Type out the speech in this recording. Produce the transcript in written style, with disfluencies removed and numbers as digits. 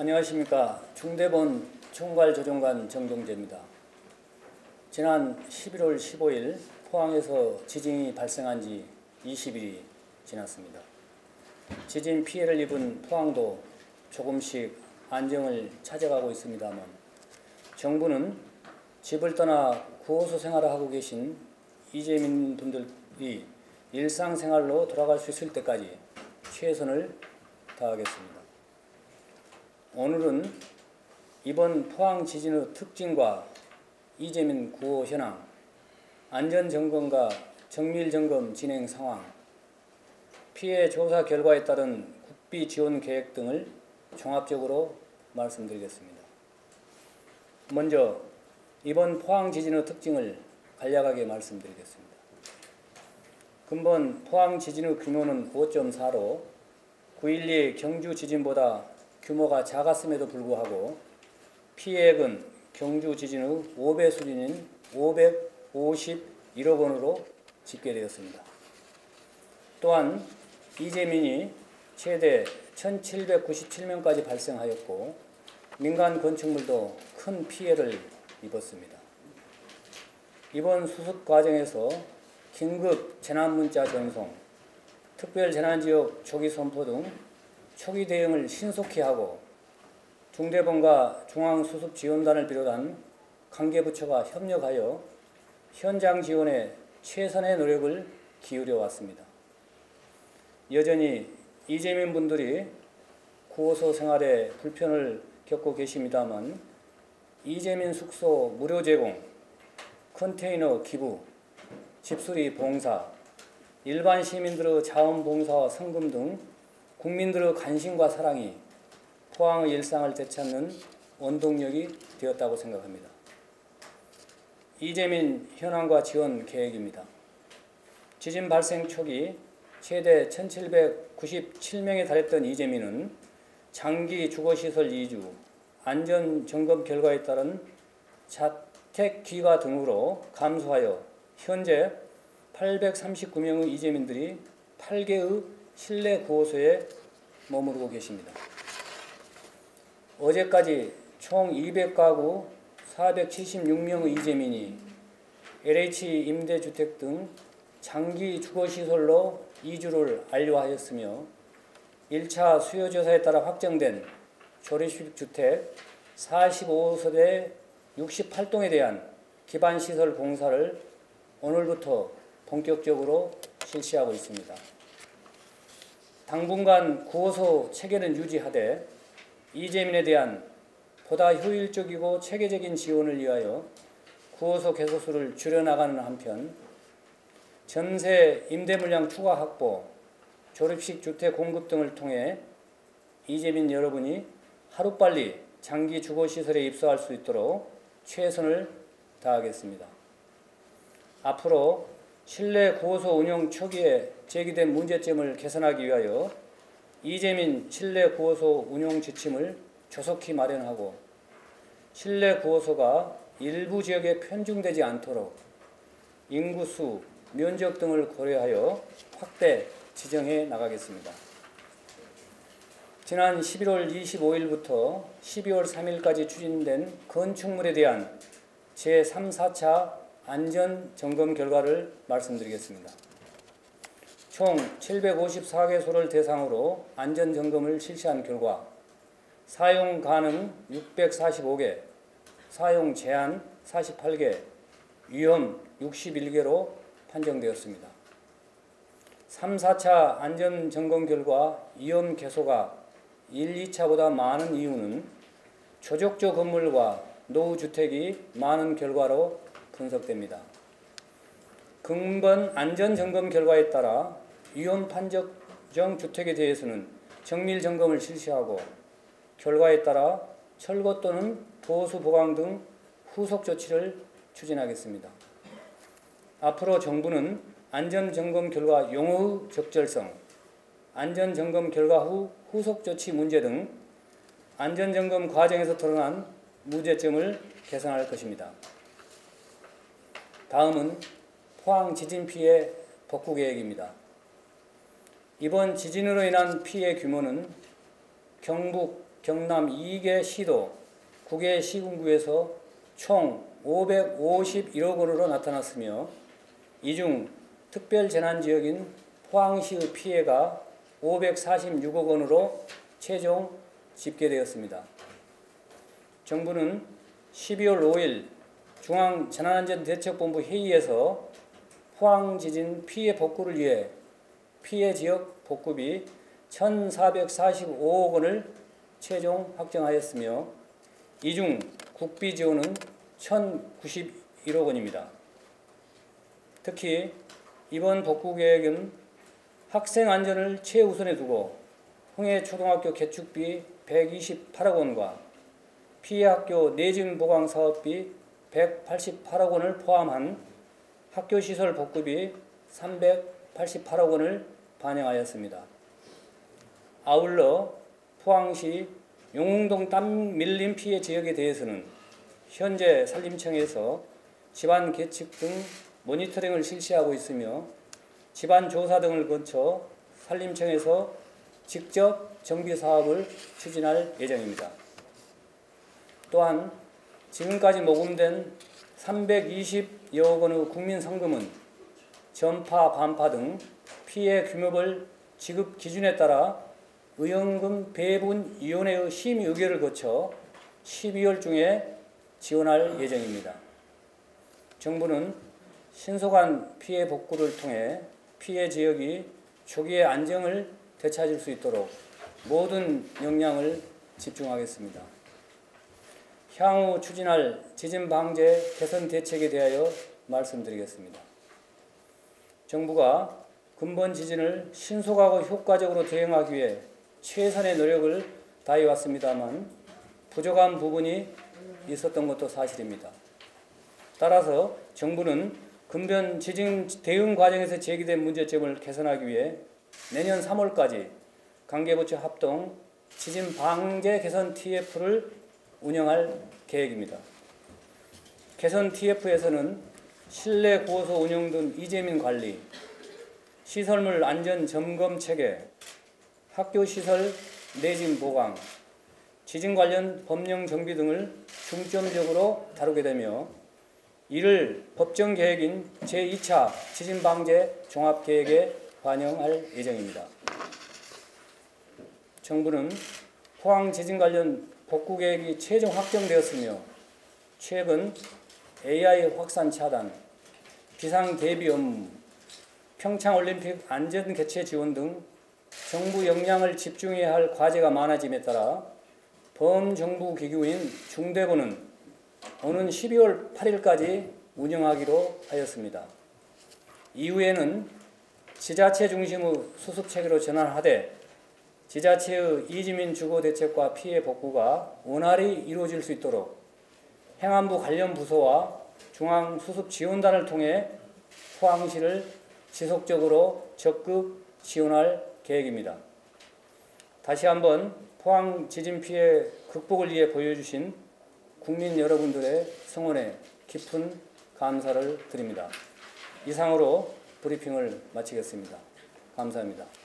안녕하십니까. 중대본 총괄조정관 정동재입니다. 지난 11월 15일 포항에서 지진이 발생한 지 20일이 지났습니다. 지진 피해를 입은 포항도 조금씩 안정을 찾아가고 있습니다만 정부는 집을 떠나 구호소 생활을 하고 계신 이재민 분들이 일상생활로 돌아갈 수 있을 때까지 최선을 다하겠습니다. 오늘은 이번 포항 지진의 특징과 이재민 구호 현황, 안전점검과 정밀점검 진행 상황, 피해 조사 결과에 따른 국비 지원 계획 등을 종합적으로 말씀드리겠습니다. 먼저 이번 포항 지진의 특징을 간략하게 말씀드리겠습니다. 근본 포항 지진의 규모는 5.4로 9.12 경주 지진보다 규모가 작았음에도 불구하고 피해액은 경주 지진의 5배 수준인 551억 원으로 집계되었습니다. 또한 이재민이 최대 1797명까지 발생하였고 민간 건축물도 큰 피해를 입었습니다. 이번 수습 과정에서 긴급 재난문자 전송, 특별재난지역 초기 선포 등 초기 대응을 신속히 하고 중대본과 중앙수습지원단을 비롯한 관계부처가 협력하여 현장 지원에 최선의 노력을 기울여 왔습니다. 여전히 이재민 분들이 구호소 생활에 불편을 겪고 계십니다만 이재민 숙소 무료 제공, 컨테이너 기부, 집수리 봉사, 일반 시민들의 자원봉사와 성금 등 국민들의 관심과 사랑이 포항의 일상을 되찾는 원동력이 되었다고 생각합니다. 이재민 현황과 지원 계획입니다. 지진 발생 초기 최대 1797명에 달했던 이재민은 장기 주거시설 이주, 안전점검 결과에 따른 자택 귀가 등으로 감소하여 현재 839명의 이재민들이 8개의 실내 구호소에 머무르고 계십니다. 어제까지 총 200가구 476명의 이재민이 LH 임대주택 등 장기 주거시설로 이주를 완료하였으며 1차 수요조사에 따라 확정된 조립식주택 45세대 68동에 대한 기반시설 공사를 오늘부터 본격적으로 실시하고 있습니다. 당분간 구호소 체계는 유지하되 이재민에 대한 보다 효율적이고 체계적인 지원을 위하여 구호소 개소수를 줄여나가는 한편 전세 임대 물량 추가 확보, 조립식 주택 공급 등을 통해 이재민 여러분이 하루빨리 장기 주거시설에 입소할 수 있도록 최선을 다하겠습니다. 앞으로 실내 구호소 운영 초기에 제기된 문제점을 개선하기 위하여 이재민 실내 구호소 운영 지침을 조속히 마련하고 실내 구호소가 일부 지역에 편중되지 않도록 인구수, 면적 등을 고려하여 확대 지정해 나가겠습니다. 지난 11월 25일부터 12월 3일까지 추진된 건축물에 대한 제3, 4차 안전점검 결과를 말씀드리겠습니다. 총 754개소를 대상으로 안전점검을 실시한 결과 사용 가능 645개, 사용 제한 48개, 위험 61개로 판정되었습니다. 3, 4차 안전점검 결과 위험 개소가 1, 2차보다 많은 이유는 조적조 건물과 노후주택이 많은 결과로 분석됩니다. 근본 안전점검 결과에 따라 위험 판정적 주택에 대해서는 정밀점검을 실시하고 결과에 따라 철거 또는 보수 보강 등 후속 조치를 추진하겠습니다. 앞으로 정부는 안전점검 결과 용어의 적절성, 안전점검 결과 후 후속 조치 문제 등 안전점검 과정에서 드러난 문제점을 개선할 것입니다. 다음은 포항 지진 피해 복구 계획입니다. 이번 지진으로 인한 피해 규모는 경북 경남 2개 시도, 9개 시군구에서 총 551억 원으로 나타났으며 이 중 특별재난지역인 포항시의 피해가 546억 원으로 최종 집계되었습니다. 정부는 12월 5일 중앙재난안전대책본부 회의에서 포항지진 피해 복구를 위해 피해 지역 복구비 1,445억 원을 최종 확정하였으며 이 중 국비 지원은 1,091억 원입니다. 특히 이번 복구 계획은 학생 안전을 최우선에 두고 흥해초등학교 개축비 128억 원과 피해 학교 내진 보강 사업비 188억 원을 포함한 학교시설 복구비 388억 원을 반영하였습니다. 아울러 포항시 용웅동 땅 밀림 피해 지역에 대해서는 현재 산림청에서 집안 계측 등 모니터링을 실시하고 있으며 집안 조사 등을 거쳐 산림청에서 직접 정비 사업을 추진할 예정입니다. 또한 지금까지 모금된 320여억 원의 국민 성금은 전파, 반파 등 피해 규모별 지급 기준에 따라 의원금 배분위원회의 심의 의결을 거쳐 12월 중에 지원할 예정입니다. 정부는 신속한 피해 복구를 통해 피해 지역이 초기에 안정을 되찾을 수 있도록 모든 역량을 집중하겠습니다. 향후 추진할 지진 방제 개선 대책에 대하여 말씀드리겠습니다. 정부가 근본 지진을 신속하고 효과적으로 대응하기 위해 최선의 노력을 다해왔습니다만 부족한 부분이 있었던 것도 사실입니다. 따라서 정부는 근본 지진 대응 과정에서 제기된 문제점을 개선하기 위해 내년 3월까지 관계부처 합동 지진 방제 개선 TF를 운영할 계획입니다. 개선 TF에서는 실내 구호소 운영 등 이재민 관리, 시설물 안전 점검 체계, 학교 시설 내진 보강, 지진 관련 법령 정비 등을 중점적으로 다루게 되며 이를 법정 계획인 제2차 지진 방제 종합 계획에 반영할 예정입니다. 정부는 포항 지진 관련 복구 계획이 최종 확정되었으며 최근 AI 확산 차단, 비상 대비 업무, 평창올림픽 안전 개최 지원 등 정부 역량을 집중해야 할 과제가 많아짐에 따라 범정부 기구인 중대본은 오는 12월 8일까지 운영하기로 하였습니다. 이후에는 지자체 중심의 수습체계로 전환하되 지자체의 이주민 주거 대책과 피해 복구가 원활히 이루어질 수 있도록 행안부 관련 부서와 중앙수습지원단을 통해 포항시를 지속적으로 적극 지원할 계획입니다. 다시 한번 포항 지진 피해 극복을 위해 보여주신 국민 여러분들의 성원에 깊은 감사를 드립니다. 이상으로 브리핑을 마치겠습니다. 감사합니다.